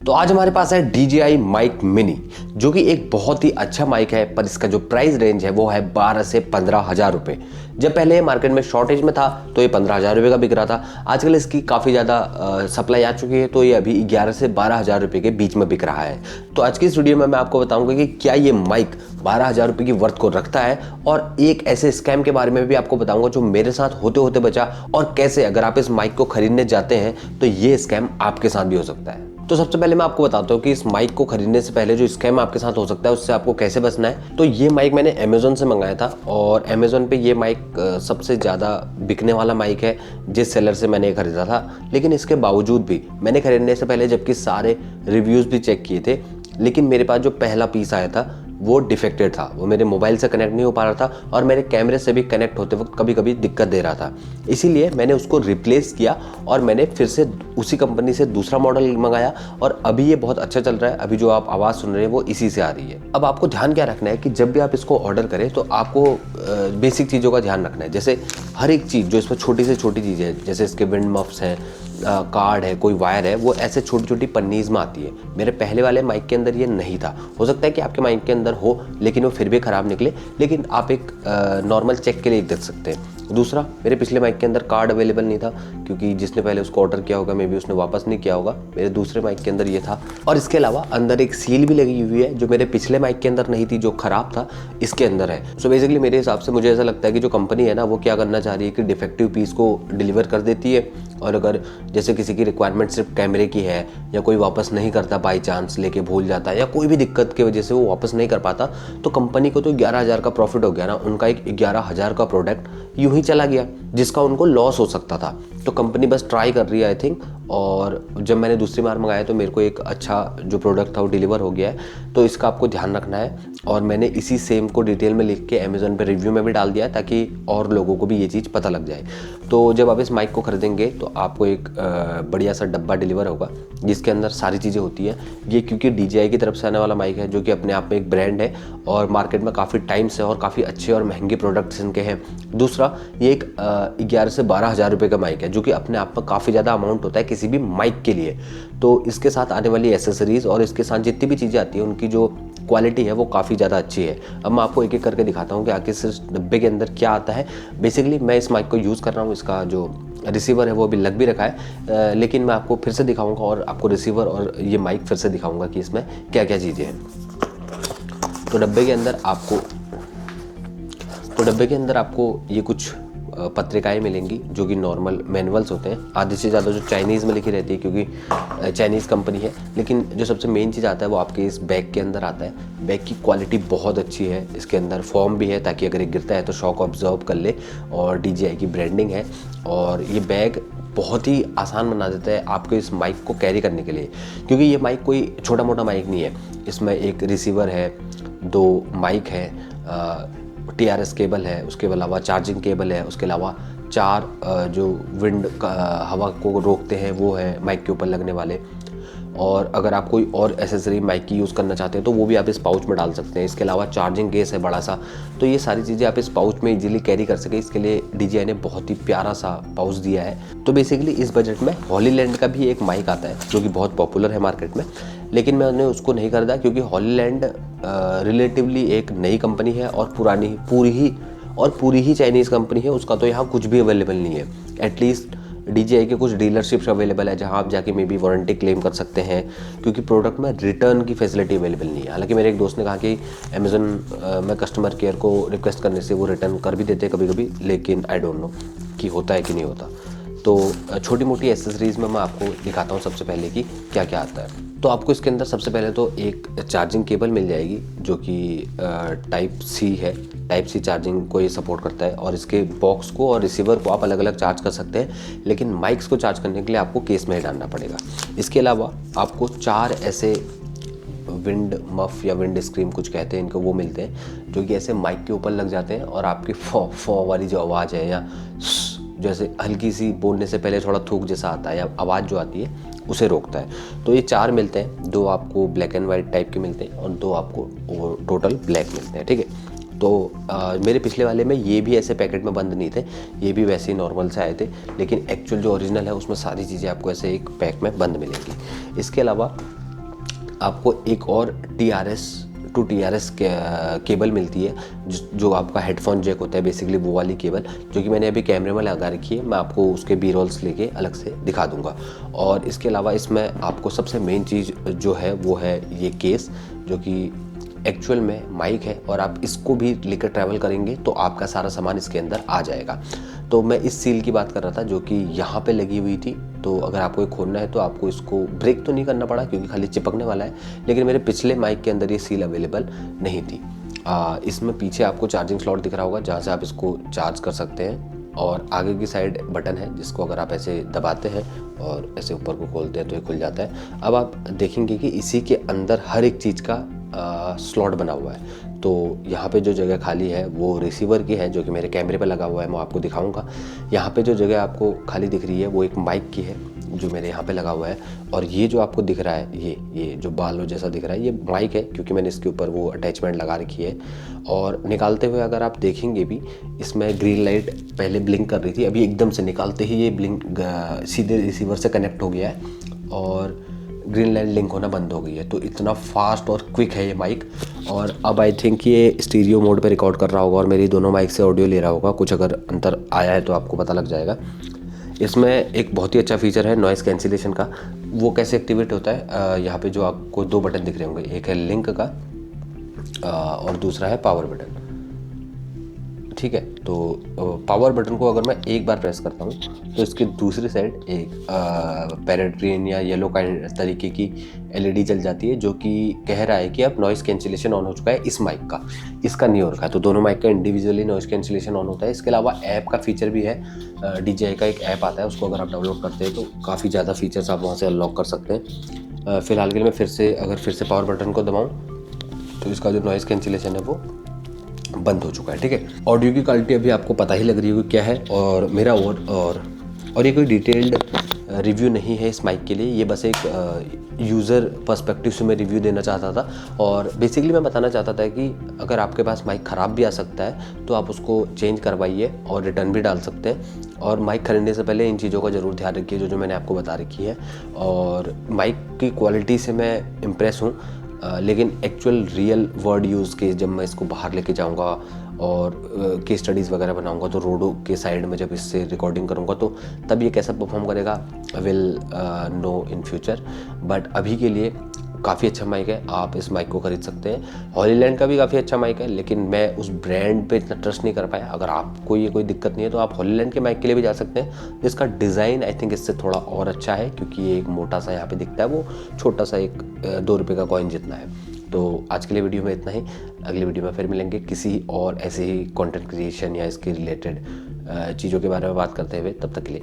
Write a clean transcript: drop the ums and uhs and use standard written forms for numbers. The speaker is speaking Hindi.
तो आज हमारे पास है DJI माइक मिनी, जो कि एक बहुत ही अच्छा माइक है, पर इसका जो प्राइस रेंज है वो है 12 से 15,000 रुपये। जब पहले ये मार्केट में शॉर्टेज में था तो ये 15,000 रुपये का बिक रहा था। आजकल इसकी काफ़ी ज़्यादा सप्लाई आ चुकी है, तो ये अभी 11 से 12,000 रुपये के बीच में बिक रहा है। तो आज की इस वीडियो में मैं आपको बताऊंगा कि क्या ये माइक 12,000 रुपये की वर्थ को रखता है, और एक ऐसे स्कैम के बारे में भी आपको बताऊंगा जो मेरे साथ होते होते बचा, और कैसे अगर आप इस माइक को खरीदने जाते हैं तो ये स्कैम आपके साथ भी हो सकता है। तो सबसे पहले मैं आपको बताता हूँ कि इस माइक को खरीदने से पहले जो स्कैम आपके साथ हो सकता है उससे आपको कैसे बचना है। तो ये माइक मैंने अमेज़न से मंगाया था, और अमेज़न पे ये माइक सबसे ज़्यादा बिकने वाला माइक है जिस सेलर से मैंने खरीदा था। लेकिन इसके बावजूद भी मैंने खरीदने से पहले जबकि सारे रिव्यूज़ भी चेक किए थे, लेकिन मेरे पास जो पहला पीस आया था वो डिफेक्टेड था। वो मेरे मोबाइल से कनेक्ट नहीं हो पा रहा था, और मेरे कैमरे से भी कनेक्ट होते वक्त कभी कभी दिक्कत दे रहा था। इसीलिए मैंने उसको रिप्लेस किया, और मैंने फिर से उसी कंपनी से दूसरा मॉडल मंगाया, और अभी ये बहुत अच्छा चल रहा है। अभी जो आप आवाज़ सुन रहे हैं वो इसी से आ रही है। अब आपको ध्यान क्या रखना है कि जब भी आप इसको ऑर्डर करें तो आपको बेसिक चीज़ों का ध्यान रखना है। जैसे हर एक चीज़ जो इसमें छोटी से छोटी चीज़ है, जैसे इसके विंड मफ्स हैं, कार्ड है, कोई वायर है, वो ऐसे छोटी छोटी पन्नीज में आती है। मेरे पहले वाले माइक के अंदर ये नहीं था। हो सकता है कि आपके माइक के अंदर हो, लेकिन वो फिर भी ख़राब निकले, लेकिन आप एक नॉर्मल चेक के लिए देख सकते हैं। दूसरा, मेरे पिछले माइक के अंदर कार्ड अवेलेबल नहीं था, क्योंकि जिसने पहले उसको ऑर्डर किया होगा मे बी उसने वापस नहीं किया होगा। मेरे दूसरे माइक के अंदर ये था, और इसके अलावा अंदर एक सील भी लगी हुई है जो मेरे पिछले माइक के अंदर नहीं थी, जो ख़राब था, इसके अंदर है। सो बेसिकली मेरे हिसाब से मुझे ऐसा लगता है कि जो कंपनी है ना, वो क्या करना चाह रही है कि डिफेक्टिव पीस को डिलीवर कर देती है, और अगर जैसे किसी की रिक्वायरमेंट सिर्फ कैमरे की है, या कोई वापस नहीं करता, बाई चांस लेके भूल जाता है, या कोई भी दिक्कत की वजह से वो वापस नहीं कर पाता, तो कंपनी को तो 11,000 का प्रॉफिट हो गया ना। उनका एक 11,000 का प्रोडक्ट यूं ही चला गया, जिसका उनको लॉस हो सकता था। तो कंपनी बस ट्राई कर रही है आई थिंक। और जब मैंने दूसरी बार मंगाया तो मेरे को एक अच्छा जो प्रोडक्ट था वो डिलीवर हो गया है। तो इसका आपको ध्यान रखना है, और मैंने इसी सेम को डिटेल में लिख के अमेज़न पे रिव्यू में भी डाल दिया है, ताकि और लोगों को भी ये चीज़ पता लग जाए। तो जब आप इस माइक को खरीदेंगे तो आपको एक बढ़िया सा डब्बा डिलीवर होगा, जिसके अंदर सारी चीज़ें होती हैं। ये क्योंकि DJI की तरफ से आने वाला माइक है, जो कि अपने आप में एक ब्रांड है, और मार्केट में काफ़ी टाइम से और काफ़ी अच्छे और महंगे प्रोडक्ट्स इनके हैं। दूसरा, ये एक 11 से 12,000 रुपये का माइक है, जो कि अपने आप में काफ़ी ज़्यादा अमाउंट होता है किसी भी माइक के लिए। तो इसके साथ आने वाली एसेसरीज़ और इसके साथ जितनी भी चीज़ें आती हैं, उनकी जो क्वालिटी है वो काफ़ी ज़्यादा अच्छी है। अब मैं आपको एक एक करके दिखाता हूँ कि आखिर इस डब्बे के अंदर क्या आता है। बेसिकली मैं इस माइक को यूज़ कर रहा हूँ, इसका जो रिसीवर है वो अभी लग भी रखा है, लेकिन मैं आपको फिर से दिखाऊंगा, और आपको रिसीवर और ये माइक फिर से दिखाऊंगा कि इसमें क्या क्या चीज़ें हैं। तो डब्बे के अंदर आपको ये कुछ पत्रिकाएं मिलेंगी, जो कि नॉर्मल मैनुअल्स होते हैं। आधे से ज़्यादा जो चाइनीज़ में लिखी रहती है, क्योंकि चाइनीज़ कंपनी है। लेकिन जो सबसे मेन चीज़ आता है वो आपके इस बैग के अंदर आता है। बैग की क्वालिटी बहुत अच्छी है। इसके अंदर फॉर्म भी है, ताकि अगर ये गिरता है तो शॉक ऑब्जर्व कर ले, और DJI की ब्रांडिंग है। और ये बैग बहुत ही आसान बना देता है आपको इस माइक को कैरी करने के लिए, क्योंकि ये माइक कोई छोटा मोटा माइक नहीं है। इसमें एक रिसीवर है, 2 माइक है, TRS केबल है, उसके अलावा चार्जिंग केबल है, उसके अलावा 4 जो विंड हवा को रोकते हैं वो है माइक के ऊपर लगने वाले। और अगर आप कोई और एसेसरी माइक की यूज़ करना चाहते हैं तो वो भी आप इस पाउच में डाल सकते हैं। इसके अलावा चार्जिंग केस है बड़ा सा। तो ये सारी चीज़ें आप इस पाउच में इजीली कैरी कर सके, इसके लिए DJI ने बहुत ही प्यारा सा पाउच दिया है। तो बेसिकली इस बजट में हॉलीलैंड का भी एक माइक आता है, जो कि बहुत पॉपुलर है मार्केट में, लेकिन मैंने उसको नहीं खरीदा, क्योंकि हॉलीलैंड रिलेटिवली एक नई कंपनी है, और पूरी ही चाइनीज़ कंपनी है। उसका तो यहाँ कुछ भी अवेलेबल नहीं है। एटलीस्ट DJI के कुछ डीलरशिप्स अवेलेबल है, जहाँ आप जाके मे बी वारंटी क्लेम कर सकते हैं, क्योंकि प्रोडक्ट में रिटर्न की फैसिलिटी अवेलेबल नहीं है। हालांकि मेरे एक दोस्त ने कहा कि अमेज़न में कस्टमर केयर को रिक्वेस्ट करने से वो रिटर्न कर भी देते हैं कभी कभी, लेकिन आई डोंट नो कि होता है कि नहीं होता। तो छोटी मोटी एसेसरीज़ में मैं आपको दिखाता हूँ सबसे पहले कि क्या क्या आता है। तो आपको इसके अंदर सबसे पहले तो एक चार्जिंग केबल मिल जाएगी, जो कि टाइप सी है। टाइप सी चार्जिंग को ये सपोर्ट करता है, और इसके बॉक्स को और रिसीवर को आप अलग अलग चार्ज कर सकते हैं, लेकिन माइक्स को चार्ज करने के लिए आपको केस में ही डालना पड़ेगा। इसके अलावा आपको 4 ऐसे विंड मफ या विंड स्क्रीन कुछ कहते हैं इनको, वो मिलते हैं, जो कि ऐसे माइक के ऊपर लग जाते हैं, और आपकी फॉ वाली जो आवाज़ है, या जैसे हल्की सी बोलने से पहले थोड़ा थूक जैसा आता है, या आवाज़ जो आती है उसे रोकता है। तो ये 4 मिलते हैं, 2 आपको ब्लैक एंड वाइट टाइप के मिलते हैं, और 2 आपको टोटल ब्लैक मिलते हैं, ठीक है। तो मेरे पिछले वाले में ये भी ऐसे पैकेट में बंद नहीं थे, ये भी वैसे ही नॉर्मल से आए थे, लेकिन एक्चुअल जो ओरिजिनल है उसमें सारी चीज़ें आपको ऐसे एक पैक में बंद मिलेंगी। इसके अलावा आपको एक और TRS टू TRS केबल मिलती है, जो आपका हेडफोन जैक होता है बेसिकली, वो वाली केबल, जो कि मैंने अभी कैमरे में लगा रखी है। मैं आपको उसके बी रोल्स लेके अलग से दिखा दूंगा। और इसके अलावा इसमें आपको सबसे मेन चीज़ जो है वो है ये केस, जो कि एक्चुअल में माइक है, और आप इसको भी लेकर ट्रैवल करेंगे तो आपका सारा सामान इसके अंदर आ जाएगा। तो मैं इस सील की बात कर रहा था जो कि यहाँ पे लगी हुई थी। तो अगर आपको ये खोलना है तो आपको इसको ब्रेक तो नहीं करना पड़ा क्योंकि खाली चिपकने वाला है, लेकिन मेरे पिछले माइक के अंदर ये सील अवेलेबल नहीं थी। इसमें पीछे आपको चार्जिंग स्लॉट दिख रहा होगा जहाँ से आप इसको चार्ज कर सकते हैं, और आगे की साइड बटन है जिसको अगर आप ऐसे दबाते हैं और ऐसे ऊपर को खोलते हैं तो ये खुल जाता है। अब आप देखेंगे कि इसी के अंदर हर एक चीज़ का स्लॉट बना हुआ है। तो यहाँ पे जो जगह खाली है वो रिसीवर की है, जो कि मेरे कैमरे पे लगा हुआ है, मैं आपको दिखाऊंगा। यहाँ पे जो जगह आपको खाली दिख रही है वो एक माइक की है जो मेरे यहाँ पे लगा हुआ है। और ये जो आपको दिख रहा है, ये जो बालों जैसा दिख रहा है, ये माइक है क्योंकि मैंने इसके ऊपर वो अटैचमेंट लगा रखी है। और निकालते हुए अगर आप देखेंगे भी, इसमें ग्रीन लाइट पहले ब्लिंक कर रही थी, अभी एकदम से निकालते ही ये ब्लिंक सीधे रिसीवर से कनेक्ट हो गया है और ग्रीन लाइट लिंक होना बंद हो गई है। तो इतना फास्ट और क्विक है ये माइक। और अब आई थिंक ये स्टीरियो मोड पे रिकॉर्ड कर रहा होगा और मेरी दोनों माइक से ऑडियो ले रहा होगा। कुछ अगर अंतर आया है तो आपको पता लग जाएगा। इसमें एक बहुत ही अच्छा फीचर है नॉइज़ कैंसिलेशन का। वो कैसे एक्टिवेट होता है, यहाँ पे जो आपको 2 बटन दिख रहे होंगे, एक है लिंक का और दूसरा है पावर बटन। ठीक है, तो पावर बटन को अगर मैं एक बार प्रेस करता हूँ तो इसकी दूसरी साइड एक पैराट्रीन या येलो काइंड तरीके की LED जल जाती है, जो कि कह रहा है कि अब नॉइज़ कैंसिलेशन ऑन हो चुका है इस माइक का, इसका नहीं हो रखा है। तो दोनों माइक का इंडिविजुअली नॉइज़ कैंसिलेशन ऑन होता है। इसके अलावा ऐप का फीचर भी है, DJI का एक ऐप आता है, उसको अगर आप डाउनलोड करते हैं तो काफ़ी ज़्यादा फीचर्स आप वहाँ से अनलॉक कर सकते हैं। फिलहाल के लिए मैं फिर से पावर बटन को दबाऊँ तो इसका जो नॉइज़ कैंसिलेशन है वो बंद हो चुका है। ठीक है, ऑडियो की क्वालिटी अभी आपको पता ही लग रही होगी क्या है। और मेरा और ये कोई डिटेल्ड रिव्यू नहीं है इस माइक के लिए, ये बस एक यूज़र पर्सपेक्टिव से मैं रिव्यू देना चाहता था। और बेसिकली मैं बताना चाहता था कि अगर आपके पास माइक ख़राब भी आ सकता है तो आप उसको चेंज करवाइए और रिटर्न भी डाल सकते हैं। और माइक खरीदने से पहले इन चीज़ों का ज़रूर ध्यान रखिए जो मैंने आपको बता रखी है। और माइक की क्वालिटी से मैं इम्प्रेस हूँ, लेकिन एक्चुअल रियल वर्ड यूज़ के जब मैं इसको बाहर लेके जाऊंगा और केस स्टडीज़ वगैरह बनाऊंगा तो रोडों के साइड में जब इससे रिकॉर्डिंग करूंगा तो तब ये कैसा परफॉर्म करेगा will know in future. But अभी के लिए काफ़ी अच्छा माइक है, आप इस माइक को खरीद सकते हैं। हॉलीलैंड का भी काफ़ी अच्छा माइक है, लेकिन मैं उस ब्रांड पे इतना ट्रस्ट नहीं कर पाया। अगर आपको ये कोई दिक्कत नहीं है तो आप हॉलीलैंड के माइक के लिए भी जा सकते हैं, जिसका डिज़ाइन आई थिंक इससे थोड़ा और अच्छा है, क्योंकि ये एक मोटा सा यहाँ पे दिखता है, वो छोटा सा एक 2 रुपये का कॉइन जितना है। तो आज के लिए वीडियो में इतना ही। अगली वीडियो में फिर मिलेंगे किसी और ऐसे ही कंटेंट क्रिएशन या इसके रिलेटेड चीज़ों के बारे में बात करते हुए। तब तक के लिए